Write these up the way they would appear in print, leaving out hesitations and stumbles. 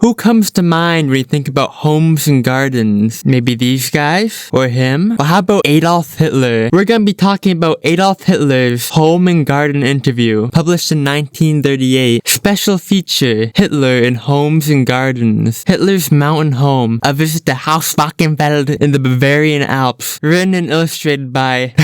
Who comes to mind when you think about homes and gardens? Maybe these guys? Or him? Well, how about Adolf Hitler? We're gonna be talking about Adolf Hitler's home and garden interview, published in 1938. Special feature, Hitler in Homes and Gardens. Hitler's mountain home, a visit to Haus Wachenfeld in the Bavarian Alps, written and illustrated by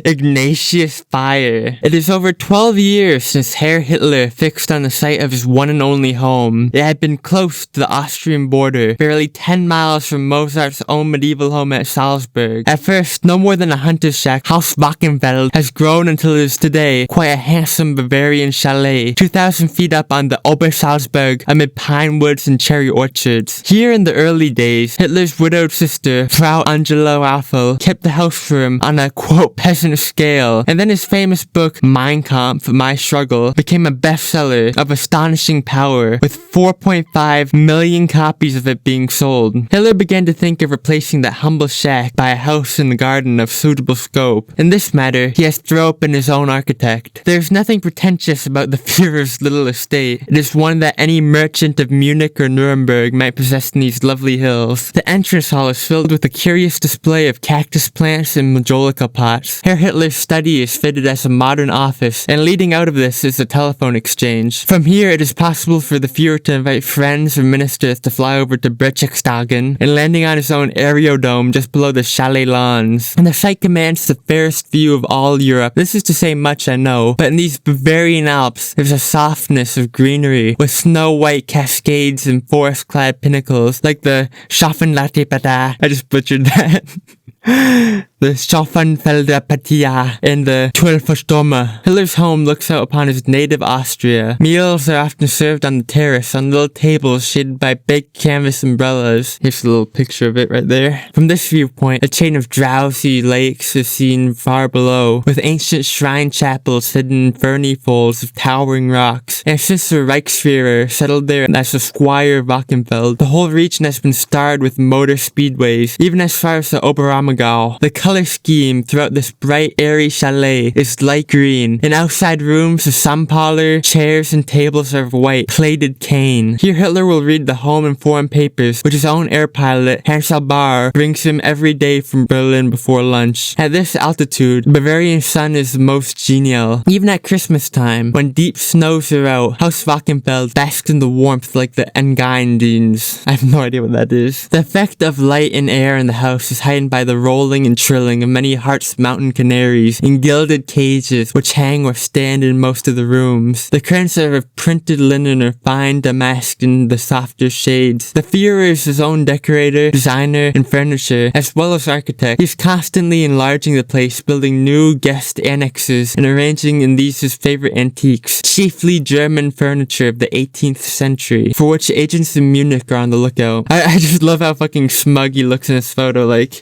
Ignatius Beyer. It is over 12 years since Herr Hitler fixed on the site of his one and only home. It had been close to the Austrian border, barely 10 miles from Mozart's own medieval home at Salzburg. At first, no more than a hunter's shack, Haus Wachenfeld has grown until it is today quite a handsome Bavarian chalet, 2,000 feet up on the Obersalzberg amid pine woods and cherry orchards. Here in the early days, Hitler's widowed sister, Frau Angela Raffel, kept the house for him on a, quote, peasant scale, and then his famous book, Mein Kampf, My Struggle, became a bestseller of astonishing power, with 4.5 million copies of it being sold. Hitler began to think of replacing that humble shack by a house and garden of suitable scope. In this matter, he has Thrope been his own architect. There's nothing pretentious about the Führer's little estate. It is one that any merchant of Munich or Nuremberg might possess in these lovely hills. The entrance hall is filled with a curious display of cactus plants and majolica pots. Herr Hitler's study is fitted as a modern office, and leading out of this is a telephone exchange. From here, it is possible for the Führer to invite friends or ministers to fly over to Berchtesgaden and landing on his own aerodome just below the chalet lawns. And the site commands the fairest view of all Europe. This is to say much, I know, but in these Bavarian Alps, there's a softness of greenery with snow-white cascades and forest-clad pinnacles like the Schaffenlatte-Pata. I just butchered that. The Schaffenfelder Patia and the Twelfersturme. Hitler's home looks out upon his native Austria. Meals are often served on the terrace on little tables shaded by big canvas umbrellas. Here's a little picture of it right there. From this viewpoint, a chain of drowsy lakes is seen far below, with ancient shrine chapels hidden in ferny folds of towering rocks. And since the Reichsführer settled there as the Squire of Wachenfeld, the whole region has been starred with motor speedways, even as far as the Oberammergau. The color scheme throughout this bright, airy chalet is light green. In outside rooms, the sun parlor, chairs, and tables are of white, plated cane. Here Hitler will read the home and foreign papers, which his own air pilot, Hans Albar, brings him every day from Berlin before lunch. At this altitude, the Bavarian sun is the most genial. Even at Christmas time, when deep snows are out, Haus Wachenfeld basks in the warmth like the Engadines. I have no idea what that is. The effect of light and air in the house is heightened by the rolling and trilling of many Hartz mountain canaries in gilded cages which hang or stand in most of the rooms. The curtains are of printed linen or fine damask in the softer shades. The Führer is his own decorator, designer, and furniture, as well as architect. He's constantly enlarging the place, building new guest annexes, and arranging in these his favorite antiques, chiefly German furniture of the 18th century, for which agents in Munich are on the lookout. I just love how fucking smug he looks in this photo, like...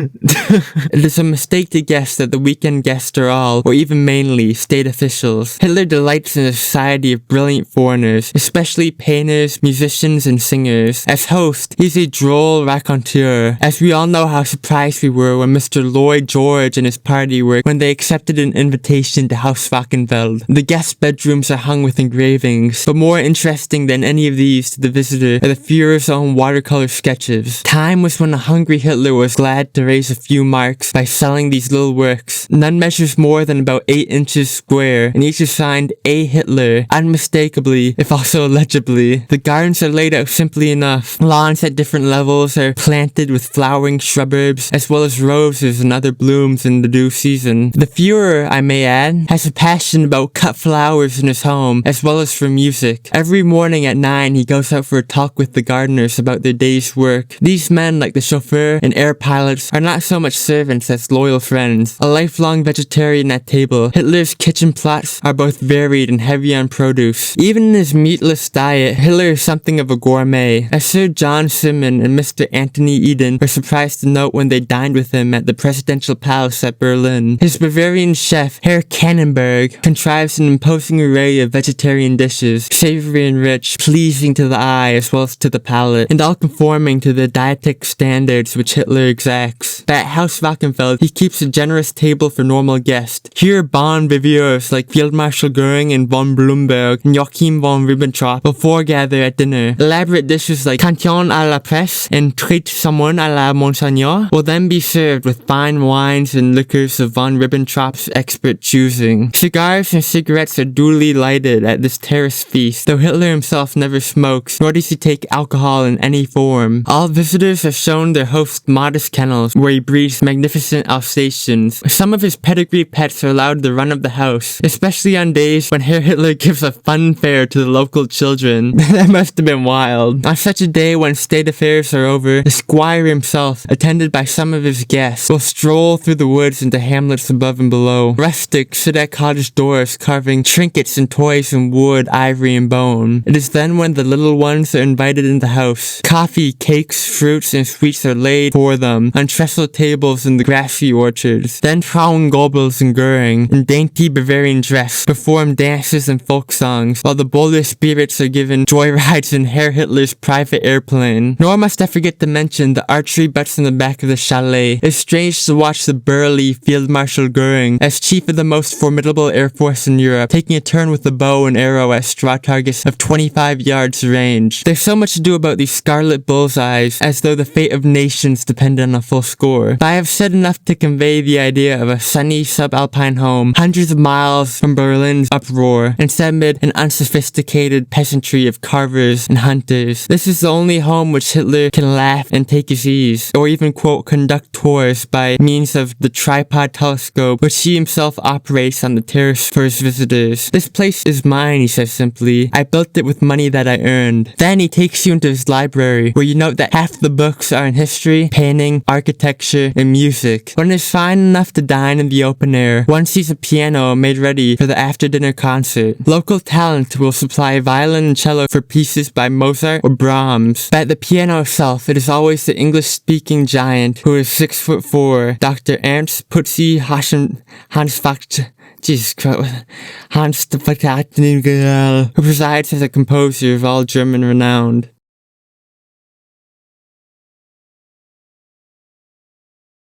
It is a mistake to guess that the weekend guests are all, or even mainly, state officials. Hitler delights in a society of brilliant foreigners, especially painters, musicians, and singers. As host, he's a droll raconteur, as we all know how surprised we were when Mr. Lloyd George and his party were when they accepted an invitation to Haus Wachenfeld. The guest bedrooms are hung with engravings, but more interesting than any of these to the visitor are the Führer's own watercolor sketches. Time was when a hungry Hitler was glad to raise a few marks by selling these little works. None measures more than about 8 inches square, and each is signed A. Hitler, unmistakably, if also legibly. The gardens are laid out simply enough. Lawns at different levels are planted with flowering shrubs, as well as roses and other blooms in the due season. The Führer, I may add, has a passion about cut flowers in his home, as well as for music. Every morning at 9, he goes out for a talk with the gardeners about their day's work. These men, like the chauffeur and air pilots, are not so much servants as loyal friends. A lifelong vegetarian at table, Hitler's kitchen plots are both varied and heavy on produce. Even in his meatless diet, Hitler is something of a gourmet, as Sir John Simon and Mr. Anthony Eden were surprised to note when they dined with him at the presidential palace at Berlin. His Bavarian chef, Herr Kannenberg, contrives an imposing array of vegetarian dishes, savory and rich, pleasing to the eye as well as to the palate, and all conforming to the dietetic standards which Hitler exacts. house. But at Haus Wachenfeld, he keeps a generous table for normal guests. Here, bon viveurs like Field Marshal Goering and von Blumberg and Joachim von Ribbentrop will foregather at dinner. Elaborate dishes like Cantillon à la Presse and Traite Saumon à la Monseigneur will then be served with fine wines and liquors of von Ribbentrop's expert choosing. Cigars and cigarettes are duly lighted at this terrace feast, though Hitler himself never smokes, nor does he take alcohol in any form. All visitors are shown their host's modest kennels, where he breeds magnificent Alsatians. Some of his pedigree pets are allowed the run of the house, especially on days when Herr Hitler gives a fun fair to the local children. That must have been wild. On such a day when state affairs are over, the squire himself, attended by some of his guests, will stroll through the woods into hamlets above and below. Rustics sit at cottage doors carving trinkets and toys in wood, ivory, and bone. It is then when the little ones are invited in the house. Coffee, cakes, fruits, and sweets are laid for them on trestle tables in the grassy orchards. Then Frauengoebbels and Goering, in dainty Bavarian dress, perform dances and folk songs, while the bolder spirits are given joyrides in Herr Hitler's private airplane. Nor must I forget to mention the archery butts in the back of the chalet. It's strange to watch the burly Field Marshal Goering, as chief of the most formidable air force in Europe, taking a turn with the bow and arrow at straw targets of 25 yards range. There's so much to do about these scarlet bullseyes, as though the fate of nations depended on a full score. But I have said enough to convey the idea of a sunny subalpine home, hundreds of miles from Berlin's uproar, and set amid an unsophisticated peasantry of carvers and hunters. This is the only home which Hitler can laugh and take his ease, or even, quote, conduct tours by means of the tripod telescope which he himself operates on the terrace for his visitors. This place is mine, he says simply. I built it with money that I earned. Then he takes you into his library, where you note that half the books are in history, painting, architecture, and music. When it's fine enough to dine in the open air, one sees a piano made ready for the after-dinner concert. Local talent will supply violin and cello for pieces by Mozart or Brahms. But at the piano itself, it is always the English-speaking giant who is 6'4", Dr. Ernst Putzi Hansfacht. Jesus Christ, Hans de Patatnigel, who presides as a composer of all German renown.